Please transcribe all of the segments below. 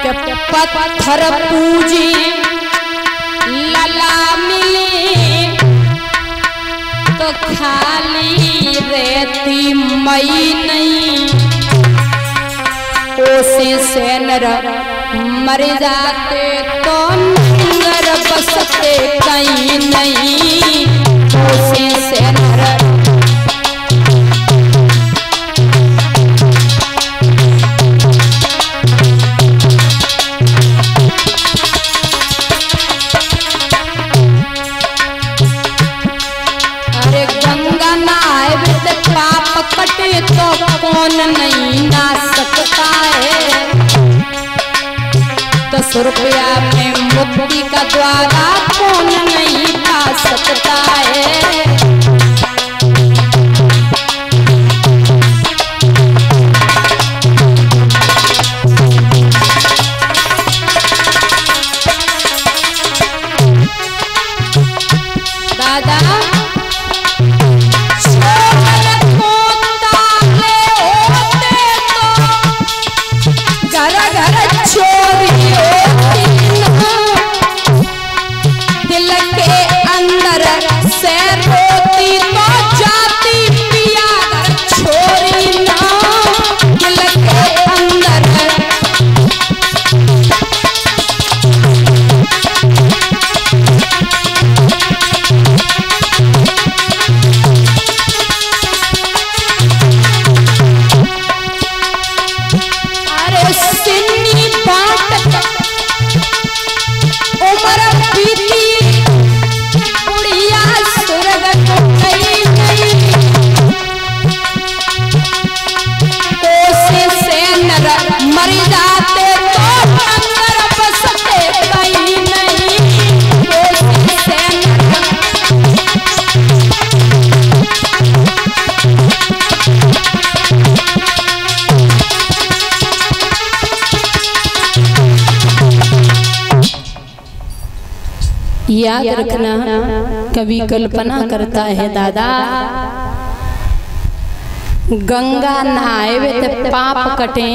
के पत्थर पूजी लला मिली तो खाली रेती मई नहीं। ओसे से नर मर जाते तो नंगर बसते कहीं नहीं। ओसे से नर कटे तो कौन नहीं ना सकता है। 10 रुपया में मुक्ति का द्वारा कौन नहीं पा सकता है। दादा याद रखना, कभी कल्पना करता है दादा, गंगा नहाए वे तो पाप कटे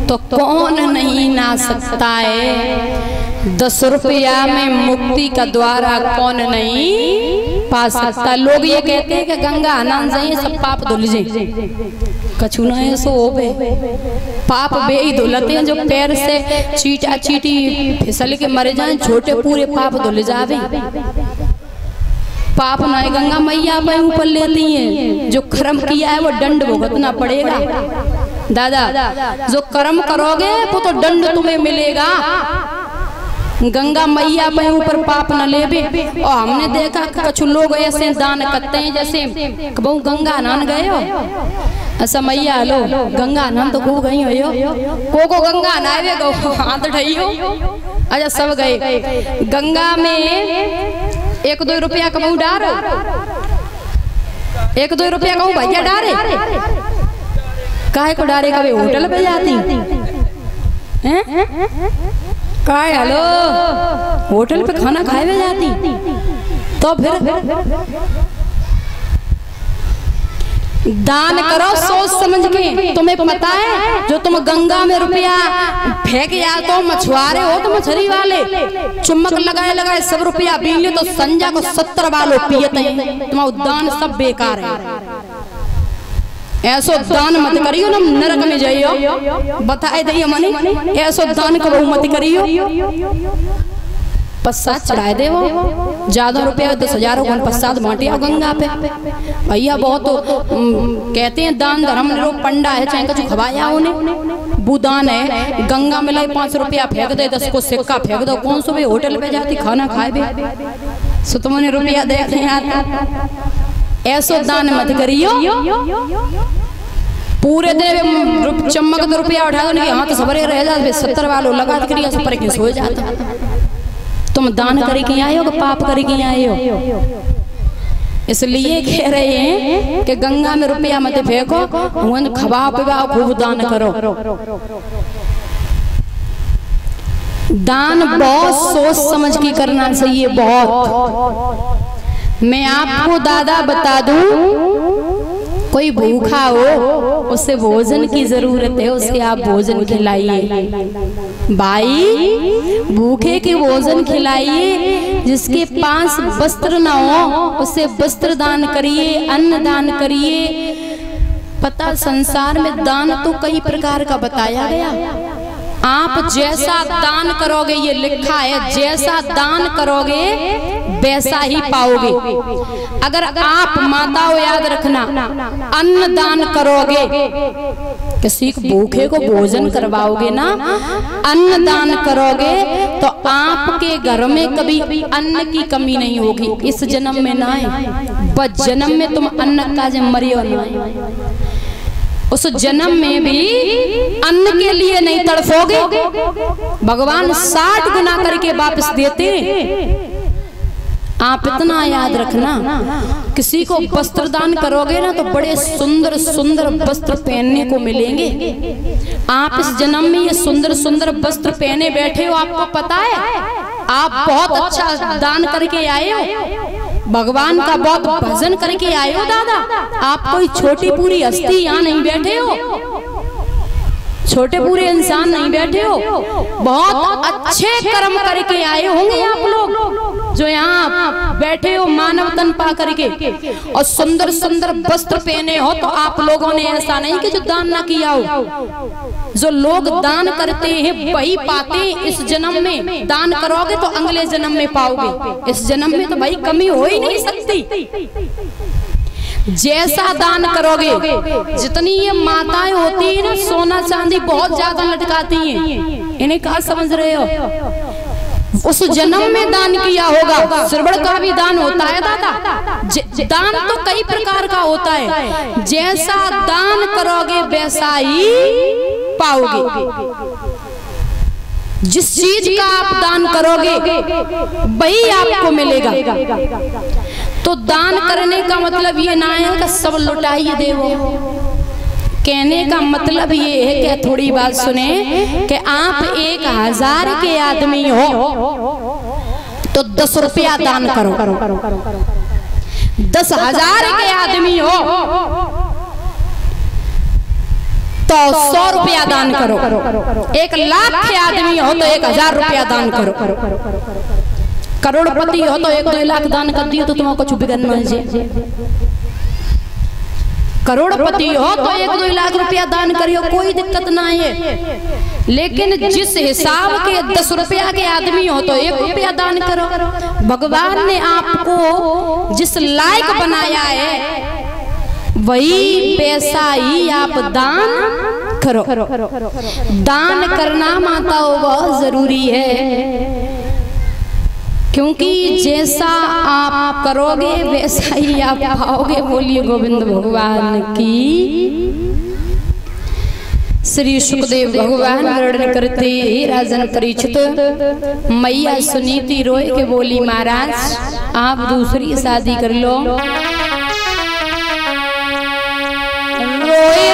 तो कौन नहीं नहा सकता है। 10 रुपया में मुक्ति का द्वारा कौन नहीं पा सकता। लोग ये कहते हैं कि गंगा स्नान जाइए सब पाप धुल जाए, कछु ना ऐसो होवे। पाप बे ही धुलते हैं जो पैर से चीटा चीटी फिसल के मरे जाए, छोटे पूरे पाप धुल जावे। पाप ना गंगा मैया पे ऊपर लेती हैं, जो कर्म किया है वो दंड भुगतना पड़ेगा। दादा जो कर्म करोगे वो तो दंड तुम्हें मिलेगा। गंगा मैया पे ऊपर पाप न लेबे। और हमने देखा कुछ लोग ऐसे दान करते हैं जैसे बहु गंगा नहान गए हो, ऐसा मैया लो गंगा नहान तो खूब गई हो, को गंगा नहावे गो हाथ ढई हो। अच्छा सब गए गंगा में 1-2 रुपया कमाऊ डारो, 1-2 रुपया कहूँ भैया डारे, काहे को डारे? कभी होटल पे जाती हैं, काहे हेलो होटल पे खाना खाए में जाती, तो फिर दान करो सोच समझ के। तुम्हें पता है जो तुम गंगा में रुपया फेंक या तो मछुआरे हो तो मछली वाले चुम्बक लगाए लगाए सब रुपया पी ले तो संजा को 70 वालों पियते हैं। तुम्हारा दान सब बेकार है, ऐसो दान मत करियो ना नरक में जाइयो। बताए दिए मनी ऐसो दान करो मत करियो। प्रसाद चढ़ाए दे वो ज्यादा रुपया 10,000 प्रसाद बांटिया गंगा पे भैया। बहुत कहते हैं दान धर्म लोग पंडा है चाहे कुछ खवाया उन्हें बुदान है। गंगा में लाई 5 रुपया फेंक दे, 10 को सिक्का फेंक दो, कौन सो भी होटल पे जाती खाना खाए भी सो तुमने रुपया दे ऐसो दान मत करियो। पूरे दिन चम्मक तो रुपया उठा दो, हाथ सबरे रह जाते 70 वालों लगा करिए सब के सो जाता। तुम दान करके आए हो, पाप करके आए हो। इसलिए कह रहे हैं कि गंगा में रुपया मत फेंको, खवा पिवाओ खूब दान करो। दान बहुत सोच समझ के करना चाहिए बहुत। मैं आपको दादा बता दूं, कोई भूखा हो उसे भोजन की जरूरत है, उसे आप भोजन खिलाइए। भाई भूखे के भोजन खिलाइए, जिसके पास वस्त्र न हो उसे वस्त्र दान करिए, अन्न दान करिए। पता संसार में दान तो कई प्रकार का बताया गया। आप जैसा दान करोगे, ये लिखा है, जैसा दान करोगे वैसा ही पाओगे। अगर आप माताओं याद रखना, अन्न दान करोगे, किसी को भूखे को भोजन करवाओगे ना, अन्न दान करोगे तो आपके घर में कभी अन्न की कमी नहीं होगी। इस जन्म में ना है, बस जन्म में तुम अन्न का जब मरियो ना, उस जन्म में भी अन्न के लिए नहीं तड़फोगे। भगवान 60 गुना करके वापस देते। आप इतना याद रखना, किसी को वस्त्र दान करोगे ना तो बड़े सुंदर सुंदर वस्त्र पहनने को मिलेंगे। आप इस जन्म में ये सुंदर सुंदर वस्त्र पहने बैठे हो, आपको पता है? आप बहुत अच्छा दान करके आए हो, भगवान का बहुत भजन करके आए हो दादा। आप कोई छोटी पूरी हस्ती यहाँ नहीं बैठे हो, छोटे पूरे इंसान नहीं बैठे हो, बहुत अच्छे कर्म करके आए होंगे आप लोग जो यहाँ बैठे हो मानव तन पा करके और सुंदर सुंदर वस्त्र पहने हो। तो आप लोगों ने ऐसा नहीं कि जो दान ना किया हो। जो लोग दान करते हैं वही पाते हैं। इस जन्म में दान करोगे तो अगले जन्म में पाओगे, इस जन्म में तो भाई कमी हो ही नहीं सकती। जैसा दान करोगे, जितनी ये माताएं होती है ना, सोना चांदी बहुत ज्यादा लटकाती हैं, इन्हें कहाँ समझ रहे हो? उस जन्म में दान किया होगा। श्रवण का भी दान होता है दादा। दान तो कई प्रकार का होता है, जैसा दान करोगे वैसा ही पाओगे। जिस चीज का आप दान करोगे वही आपको मिलेगा। तो दान करने का मतलब ये ना है कि सब लुटाइए देवो। कहने का मतलब ये है कि थोड़ी बात सुने कि आप 1000 के आदमी हो तो 10 रुपया दान करो। 10,000 के आदमी हो तो 100 रुपया दान करो। 1,00,000 के आदमी हो तो 1,000 रुपया दान करो। करोड़पति हो तो 1-2 लाख दान कर दियो तो तुम्हें कुछ बिगड़ना है। करोड़पति हो तो 1-2 लाख रुपया दान करियो, कोई दिक्कत ना है। लेकिन जिस हिसाब के 10 रुपया के आदमी हो तो 1 रुपया दान करो। भगवान ने आपको जिस लायक बनाया है वही पैसा ही आप दान करो। दान करना माताओं बहुत जरूरी है, क्योंकि जैसा आप करोगे वैसा ही आप पाओगे। बोलिए गोविंद भगवान की। श्री सुखदेव भगवान वर्णन करते राजन परीक्षित, मैया सुनीति रोए के बोली महाराज आप दूसरी शादी कर लो। रोए